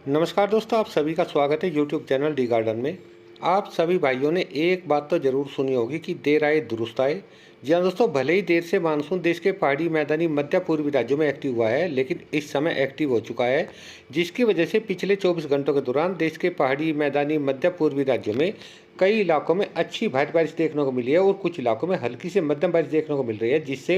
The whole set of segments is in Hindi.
नमस्कार दोस्तों, आप सभी का स्वागत है यूट्यूब चैनल डी गार्डन में। आप सभी भाइयों ने एक बात तो ज़रूर सुनी होगी कि देर आए दुरुस्त आए। जी हाँ दोस्तों, भले ही देर से मानसून देश के पहाड़ी, मैदानी, मध्य पूर्वी राज्यों में एक्टिव हुआ है, लेकिन इस समय एक्टिव हो चुका है, जिसकी वजह से पिछले 24 घंटों के दौरान देश के पहाड़ी, मैदानी, मध्य पूर्वी राज्यों में कई इलाकों में अच्छी भारी बारिश देखने को मिली है और कुछ इलाकों में हल्की से मध्यम बारिश देखने को मिल रही है, जिससे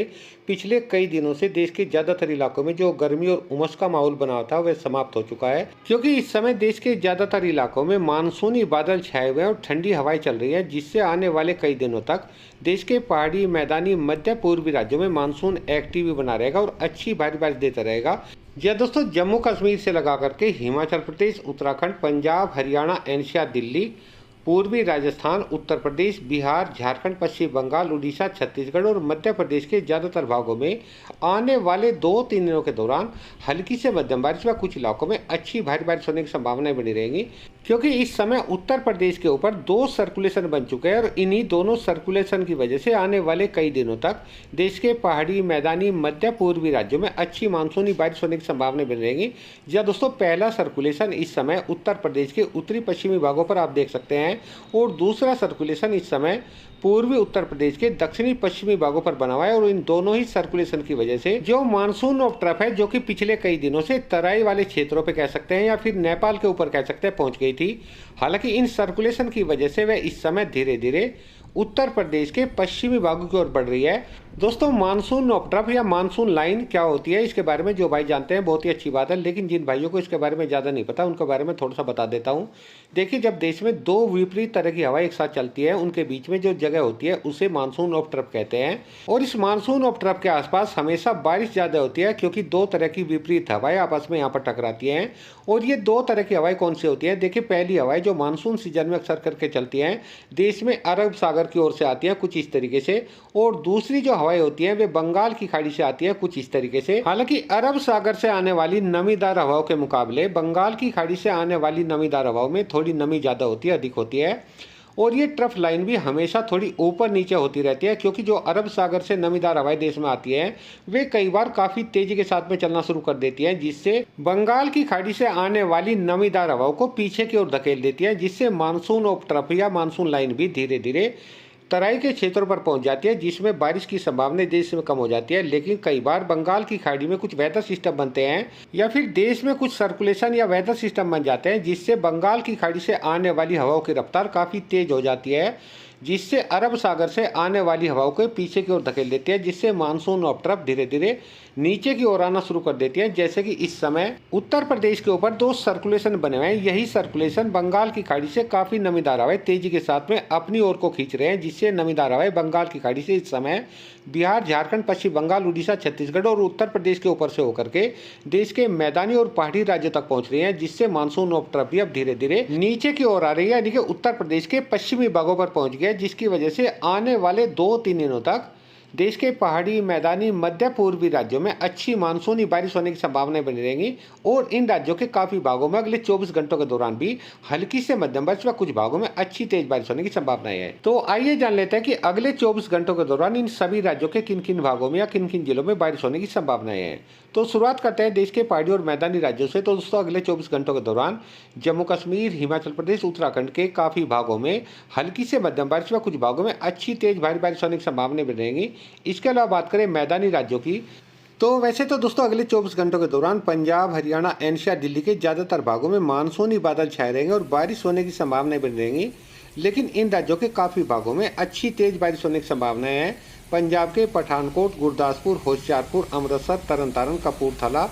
पिछले कई दिनों से देश के ज़्यादातर इलाकों में जो गर्मी और उमस का माहौल बना था वह समाप्त हो चुका है। क्योंकि इस समय देश के ज़्यादातर इलाकों में मानसूनी बादल छाए हुए हैं और ठंडी हवाएं चल रही हैं, जिससे आने वाले कई दिनों तक देश के पहाड़ी, मैदानी, मध्य पूर्वी राज्यों में मानसून एक्टिव ही बना रहेगा और अच्छी भारी बारिश देता रहेगा। जी हाँ दोस्तों, जम्मू कश्मीर से लगा करके हिमाचल प्रदेश, उत्तराखंड, पंजाब, हरियाणा, एनसीआर, दिल्ली, पूर्वी राजस्थान, उत्तर प्रदेश, बिहार, झारखंड, पश्चिम बंगाल, उड़ीसा, छत्तीसगढ़ और मध्य प्रदेश के ज़्यादातर भागों में आने वाले 2-3 दिनों के दौरान हल्की से मध्यम बारिश व कुछ इलाकों में अच्छी भारी बारिश होने की संभावनाएं बनी रहेंगी। क्योंकि इस समय उत्तर प्रदेश के ऊपर 2 सर्कुलेशन बन चुके हैं और इन्हीं दोनों सर्कुलेशन की वजह से आने वाले कई दिनों तक देश के पहाड़ी, मैदानी, मध्य पूर्वी राज्यों में अच्छी मानसूनी बारिश होने की संभावनाएं बनी रहेंगी। जी दोस्तों, पहला सर्कुलेशन इस समय उत्तर प्रदेश के उत्तरी पश्चिमी भागों पर आप देख सकते हैं और दूसरा सर्कुलेशन इस समय पूर्वी उत्तर प्रदेश के दक्षिणी पश्चिमी भागों पर बना हुआ है और इन दोनों ही सर्कुलेशन की वजह से जो मानसून ऑफ ट्रफ है, जो कि पिछले कई दिनों से तराई वाले क्षेत्रों पे कह सकते हैं या फिर नेपाल के ऊपर कह सकते हैं पहुंच गई थी। हालांकि इन सर्कुलेशन की वजह से वह इस समय धीरे धीरे उत्तर प्रदेश के पश्चिमी भागों की ओर बढ़ रही है। दोस्तों, मानसून ऑफ ट्रफ या मानसून लाइन क्या होती है, इसके बारे में जो भाई जानते हैं बहुत ही अच्छी बात है, लेकिन जिन भाइयों को इसके बारे में ज़्यादा नहीं पता उनके बारे में थोड़ा सा बता देता हूँ। देखिए, जब देश में 2 विपरीत तरह की हवा एक साथ चलती है, उनके बीच में जो जगह होती है उसे मानसून ऑफ ट्रफ कहते हैं। और इस मानसून ऑफ ट्रफ के आसपास हमेशा बारिश ज़्यादा होती है, क्योंकि 2 तरह की विपरीत हवाएं आपस में यहाँ पर टकराती हैं। और ये 2 तरह की हवाएं कौन सी होती है? देखिए, पहली हवाएं जो मानसून सीजन में अक्सर करके चलती हैं, देश में अरब सागर की ओर से आती हैं कुछ इस तरीके से, और दूसरी जो हवाएं होती हैं वे बंगाल की खाड़ी से आती है कुछ इस तरीके से। हालांकि अरब सागर से आने वाली नमीदार हवाओं के मुकाबले बंगाल की खाड़ी से आने वाली नमीदार हवाओं में थोड़ी नमी ज़्यादा होती है, अधिक होती है। और ये ट्रफ लाइन भी हमेशा थोड़ी ऊपर नीचे होती रहती है, क्योंकि जो अरब सागर से नमीदार हवाएं देश में आती हैं वे कई बार काफ़ी तेज़ी के साथ में चलना शुरू कर देती हैं, जिससे बंगाल की खाड़ी से आने वाली नमीदार हवाओं को पीछे की ओर धकेल देती है, जिससे मानसून ऑफ ट्रफ या मानसून लाइन भी धीरे धीरे तराई के क्षेत्रों पर पहुंच जाती है, जिसमें बारिश की संभावना देश में कम हो जाती है। लेकिन कई बार बंगाल की खाड़ी में कुछ वेदर सिस्टम बनते हैं या फिर देश में कुछ सर्कुलेशन या वेदर सिस्टम बन जाते हैं, जिससे बंगाल की खाड़ी से आने वाली हवाओं की रफ्तार काफ़ी तेज हो जाती है, जिससे अरब सागर से आने वाली हवाओं को पीछे की ओर धकेल देती है, जिससे मानसून ऑफ ट्रफ धीरे धीरे नीचे की ओर आना शुरू कर देती है। जैसे कि इस समय उत्तर प्रदेश के ऊपर 2 सर्कुलेशन बने हुए हैं, यही सर्कुलेशन बंगाल की खाड़ी से काफ़ी नमीदार हवाएं तेजी के साथ में अपनी ओर को खींच रहे हैं, जिससे नमीदार हवाएं बंगाल की खाड़ी से इस समय बिहार, झारखंड, पश्चिम बंगाल, उड़ीसा, छत्तीसगढ़ और उत्तर प्रदेश के ऊपर से होकर के देश के मैदानी और पहाड़ी राज्यों तक पहुंच रही हैं, जिससे मानसून ऑफ ट्रफ भी अब धीरे धीरे नीचे की ओर आ रही है, यानी कि उत्तर प्रदेश के पश्चिमी भागों पर पहुंच गया, जिसकी वजह से आने वाले 2-3 दिनों तक देश के पहाड़ी, मैदानी, मध्य पूर्वी राज्यों में अच्छी मानसूनी बारिश होने की संभावनाएं बनी रहेंगी और इन राज्यों के काफ़ी भागों में अगले 24 घंटों के दौरान भी हल्की से मध्यम बारिश व कुछ भागों में अच्छी तेज बारिश होने की संभावनाएं है। तो आइए जान लेते हैं कि अगले 24 घंटों के दौरान इन सभी राज्यों के किन किन भागों में या किन किन जिलों में बारिश होने की संभावनाएं हैं। तो शुरुआत करते हैं देश के पहाड़ी और मैदानी राज्यों से। तो दोस्तों, अगले 24 घंटों के दौरान जम्मू कश्मीर, हिमाचल प्रदेश, उत्तराखंड के काफ़ी भागों में हल्की से मध्यम बारिश व कुछ भागों में अच्छी तेज भारी बारिश होने की संभावनाएं बनी रहेंगी। इसके अलावा बात करें मैदानी राज्यों की, तो वैसे तो दोस्तों अगले 24 घंटों के दौरान पंजाब, हरियाणा, एनसीआर, दिल्ली के ज़्यादातर भागों में मानसूनी बादल छाए रहेंगे और बारिश होने की संभावनाएं बनी रहेंगी। लेकिन इन राज्यों के काफ़ी भागों में अच्छी तेज बारिश होने की संभावनाएं हैं। पंजाब के पठानकोट, गुरदासपुर, होशियारपुर, अमृतसर, तरन तारण, कपूरथला,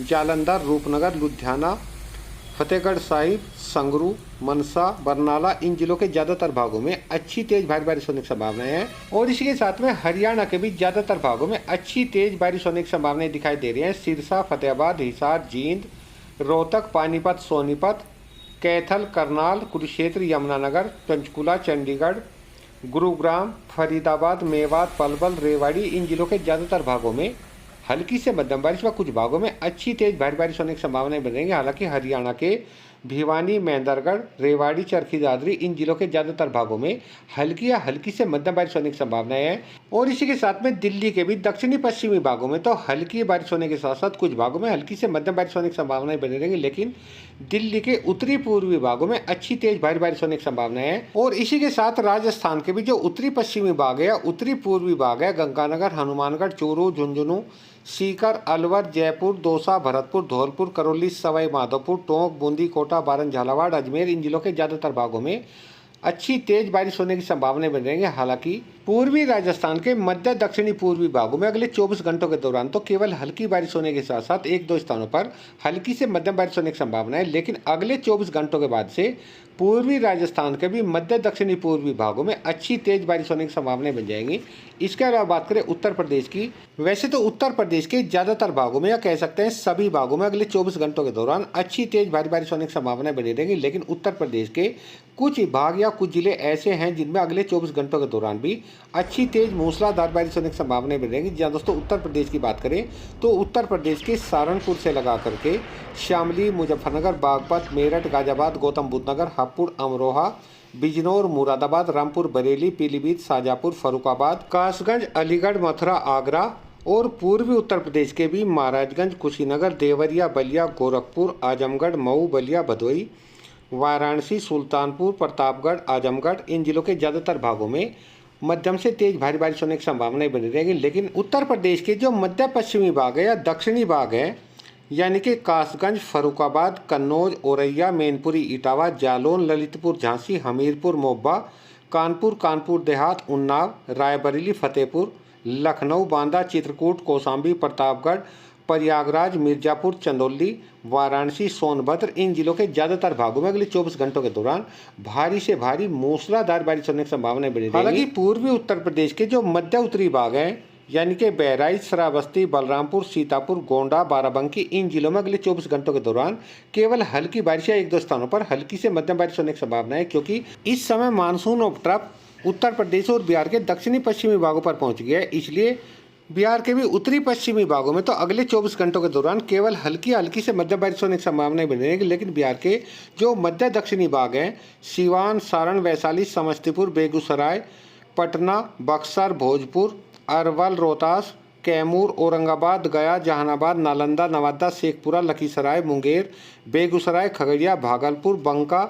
जालंधर, रूपनगर, लुधियाना, फतेहगढ़ साहिब, संगरू, मनसा, बरनाला, इन जिलों के ज़्यादातर भागों में अच्छी तेज भारी बारिश होने की संभावनाएं हैं। और इसी के साथ में हरियाणा के भी ज़्यादातर भागों में अच्छी तेज बारिश होने की संभावनाएं दिखाई दे रही हैं। सिरसा, फतेहाबाद, हिसार, जींद, रोहतक, पानीपत, सोनीपत, कैथल, करनाल, कुरुक्षेत्र, यमुनानगर, पंचकुला, चंडीगढ़, गुरुग्राम, फरीदाबाद, मेवात, पलवल, रेवाड़ी, इन जिलों के ज़्यादातर भागों में हल्की से मध्यम बारिश व कुछ भागों में अच्छी तेज भारी बारिश होने की संभावनाएं बन रहेंगी। हालांकि हरियाणा के भिवानी, मेंदरगढ़, रेवाड़ी, चरखी दादरी इन जिलों के ज़्यादातर भागों में हल्की या हल्की से मध्यम बारिश होने की संभावनाएं है। और इसी के साथ में दिल्ली के भी दक्षिणी पश्चिमी भागों में तो हल्की बारिश होने के साथ साथ कुछ भागों में हल्की से मध्यम बारिश होने की संभावनाएं बनी रहेंगी, लेकिन दिल्ली के उत्तरी पूर्वी भागों में अच्छी तेज भारी बारिश होने की संभावना है। और इसी के साथ राजस्थान के भी जो उत्तरी पश्चिमी भाग है या उत्तरी पूर्वी भाग है, गंगानगर, हनुमानगढ़, चूरू, झुंझुनू, सीकर, अलवर, जयपुर, दौसा, भरतपुर, धौलपुर, करौली, सवाई माधोपुर, टोंक, बूंदी, कोटा, बारन, झालावाड़, अजमेर इन जिलों के ज़्यादातर भागों में अच्छी तेज बारिश होने की संभावनाएं बन रहेंगे। हालांकि पूर्वी राजस्थान के मध्य दक्षिणी पूर्वी भागों में अगले 24 घंटों के दौरान तो केवल हल्की बारिश होने के साथ साथ एक दो स्थानों पर हल्की से मध्यम बारिश होने की संभावना है, लेकिन अगले 24 घंटों के बाद से पूर्वी राजस्थान के भी मध्य दक्षिणी पूर्वी भागों में अच्छी तेज बारिश होने की संभावनाएं बन जाएंगी। इसके अलावा बात करें उत्तर प्रदेश की, वैसे तो उत्तर प्रदेश के ज़्यादातर भागों में या कह सकते हैं सभी भागों में अगले 24 घंटों के दौरान अच्छी तेज भारी बारिश होने की संभावनाएं बनी रहेंगी, लेकिन उत्तर प्रदेश के कुछ भाग या कुछ जिले ऐसे हैं जिनमें अगले 24 घंटों के दौरान भी अच्छी तेज मूसलाधार बारिश होने की संभावनाएं बनी रहेंगी। जहाँ दोस्तों उत्तर प्रदेश की बात करें तो उत्तर प्रदेश के सहारनपुर से लगा करके शामली, मुजफ्फरनगर, बागपत, मेरठ, गाजियाबाद, गौतम बुद्ध नगर, हापुड़, अमरोहा, बिजनौर, मुरादाबाद, रामपुर, बरेली, पीलीभीत, शाजापुर, फर्रुखाबाद, कासगंज, अलीगढ़, मथुरा, आगरा और पूर्वी उत्तर प्रदेश के भी महाराजगंज, कुशीनगर, देवरिया, बलिया, गोरखपुर, आजमगढ़, मऊ, बलिया, भदोई, वाराणसी, सुल्तानपुर, प्रतापगढ़, आजमगढ़ इन जिलों के ज़्यादातर भागों में मध्यम से तेज भारी बारिश होने की संभावनाएं बनी रहेगी। लेकिन उत्तर प्रदेश के जो मध्य पश्चिमी भाग है या दक्षिणी भाग है, यानी कि कासगंज, फर्रुखाबाद, कन्नौज, औरैया, मैनपुरी, इटावा, जालौन, ललितपुर, झांसी, हमीरपुर, मोब्बा, कानपुर, कानपुर देहात, उन्नाव, रायबरेली, फतेहपुर, लखनऊ, बांदा, चित्रकूट, कौशाम्बी, प्रतापगढ़, प्रयागराज, मिर्जापुर, चंदौली, वाराणसी, सोनभद्र इन जिलों के ज़्यादातर भागों में अगले 24 घंटों के दौरान भारी से भारी मूसलाधार बारिश होने की संभावना बनी रहेगी। हालांकि पूर्वी उत्तर प्रदेश के जो मध्य उत्तरी भाग हैं, यानी कि बहराइच, श्रावस्ती, बलरामपुर, सीतापुर, गोंडा, बाराबंकी इन जिलों में अगले 24 घंटों के दौरान केवल हल्की बारिश या एक दो स्थानों पर हल्की से मध्यम बारिश होने की संभावना है, क्योंकि इस समय मानसून उपट्रफ उत्तर प्रदेश और बिहार के दक्षिणी पश्चिमी भागों पर पहुंच गया है। इसलिए बिहार के भी उत्तरी पश्चिमी भागों में तो अगले 24 घंटों के दौरान केवल हल्की हल्की से मध्यम बारिश होने की संभावनाएं बनी रहेगी, लेकिन बिहार के जो मध्य दक्षिणी भाग हैं, सीवान, सारण, वैशाली, समस्तीपुर, बेगूसराय, पटना, बक्सर, भोजपुर, अरवल, रोहतास, कैमूर, औरंगाबाद, गया, जहानाबाद, नालंदा, नवादा, शेखपुरा, लखीसराय, मुंगेर, बेगूसराय, खगड़िया, भागलपुर, बंका,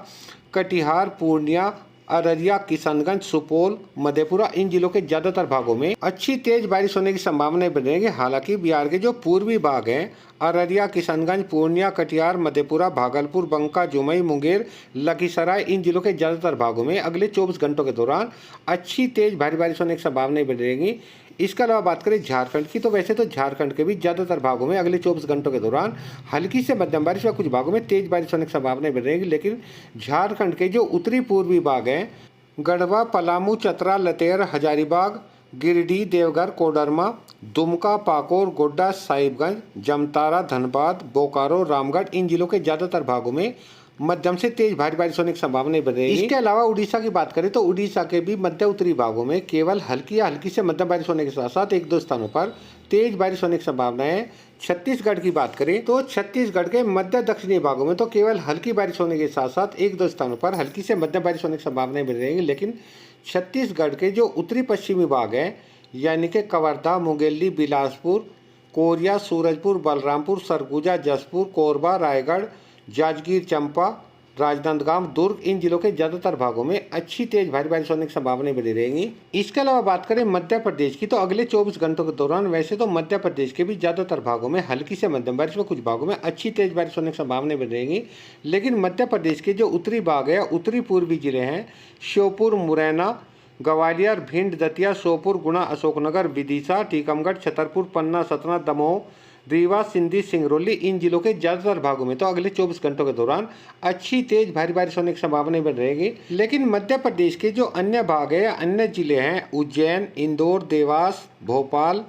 कटिहार, पूर्णिया, अररिया, किशनगंज, सुपौल, मधेपुरा इन जिलों के ज़्यादातर भागों में अच्छी तेज बारिश होने की संभावनाएं बनी रहेंगी। हालांकि बिहार के जो पूर्वी भाग हैं, अररिया, किशनगंज, पूर्णिया, कटिहार, मधेपुरा, भागलपुर, बंका, जुमई, मुंगेर, लखीसराय इन जिलों के ज़्यादातर भागों में अगले 24 घंटों के दौरान अच्छी तेज भारी बारिश होने की संभावनाएं बनी रहेंगी। इसके अलावा बात करें झारखंड की, तो वैसे तो झारखंड के भी ज़्यादातर भागों में अगले 24 घंटों के दौरान हल्की से मध्यम बारिश व कुछ भागों में तेज बारिश होने की संभावनाएं बनी रहेंगी, लेकिन झारखंड के जो उत्तरी पूर्वी भाग हैं, गढ़वा, पलामू, चतरा, लतेर, हजारीबाग, गिरिडीह, देवघर, कोडरमा, दुमका, पाकुर, गोड्डा, साहिबगंज, जमतारा, धनबाद, बोकारो, रामगढ़ इन जिलों के ज़्यादातर भागों में मध्यम से तेज भारी बारिश होने की संभावना बन रही है। इसके अलावा उड़ीसा की बात करें तो उड़ीसा के भी मध्य उत्तरी भागों में केवल हल्की या हल्की से मध्यम बारिश होने के साथ साथ एक दो स्थानों पर तेज बारिश होने की संभावना है। छत्तीसगढ़ की बात करें तो छत्तीसगढ़ के मध्य दक्षिणी भागों में तो केवल हल्की बारिश होने के साथ साथ एक दो स्थानों पर हल्की से मध्यम बारिश होने की संभावनाएं बनी रहेंगी, लेकिन छत्तीसगढ़ के जो उत्तरी पश्चिमी भाग हैं, यानी कि कवर्धा, मुंगेली, बिलासपुर, कोरिया, सूरजपुर, बलरामपुर, सरगुजा, जसपुर, कोरबा, रायगढ़, जांजगीर चंपा, राजनांदगांव, दुर्ग इन जिलों के ज़्यादातर भागों में अच्छी तेज भारी बारिश होने की संभावनाएं बनी रहेंगी। इसके अलावा बात करें मध्य प्रदेश की, तो अगले 24 घंटों के दौरान वैसे तो मध्य प्रदेश के भी ज़्यादातर भागों में हल्की से मध्यम बारिश व कुछ भागों में अच्छी तेज बारिश होने की संभावनाएं बनी रहेंगी, लेकिन मध्य प्रदेश के जो उत्तरी भाग है, उत्तरी पूर्वी जिले हैं, श्योपुर, मुरैना, ग्वालियर, भिंड, दतिया, श्योपुर, गुना, अशोकनगर, विदिशा, टीकमगढ़, छतरपुर, पन्ना, सतना, दमोह, रीवा, सिंधी, सिंगरौली इन जिलों के ज़्यादातर भागों में तो अगले 24 घंटों के दौरान अच्छी तेज भारी बारिश होने की संभावना बन रहेगी, लेकिन मध्य प्रदेश के जो अन्य भाग है, अन्य जिले हैं, उज्जैन, इंदौर, देवास, भोपाल,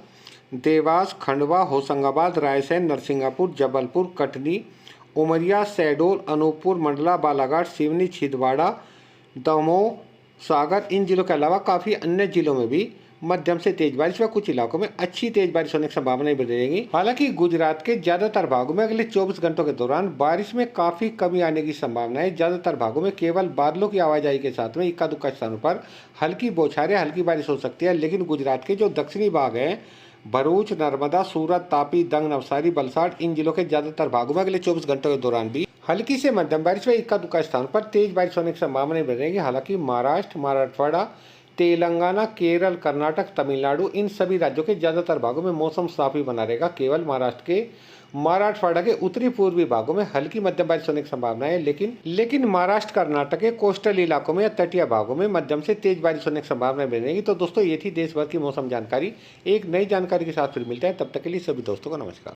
देवास, खंडवा, होशंगाबाद, रायसेन, नरसिंहपुर, जबलपुर, कटनी, उमरिया, शहडोल, अनूपपुर, मंडला, बालाघाट, सिवनी, छिंदवाड़ा, दमोह, सागर इन जिलों के अलावा काफ़ी अन्य जिलों में भी मध्यम से तेज बारिश व कुछ इलाकों में अच्छी तेज बारिश होने की संभावनाएं बनी रहेंगी। हालांकि गुजरात के ज्यादातर भागों में अगले 24 घंटों के दौरान बारिश में काफी कमी आने की संभावना है। ज्यादातर भागों में केवल बादलों की आवाजाही के साथ में इक्का दुक्का स्थानों पर हल्की बौछारें, हल्की बारिश हो सकती है। लेकिन गुजरात के जो दक्षिणी भाग है, भरूच, नर्मदा, सूरत, तापी, दंग, नवसारी, वलसाड, इन जिलों के ज्यादातर भागों में अगले 24 घंटों के दौरान भी हल्की से मध्यम बारिश व इक्का दुक्का स्थान पर तेज बारिश होने की संभावनाएं बनी रहेंगी। हालांकि महाराष्ट्र, मराठवाड़ा, तेलंगाना, केरल, कर्नाटक, तमिलनाडु, इन सभी राज्यों के ज्यादातर भागों में मौसम साफ ही बना रहेगा। केवल महाराष्ट्र के मराठवाड़ा के उत्तरी पूर्वी भागों में हल्की मध्यम बारिश होने की संभावना है। लेकिन महाराष्ट्र, कर्नाटक के कोस्टल इलाकों में या तटीय भागों में मध्यम से तेज बारिश होने की संभावना बनी रहेगी। तो दोस्तों, ये थी देश भर की मौसम जानकारी। एक नई जानकारी के साथ फिर मिलते हैं, तब तक के लिए सभी दोस्तों को नमस्कार।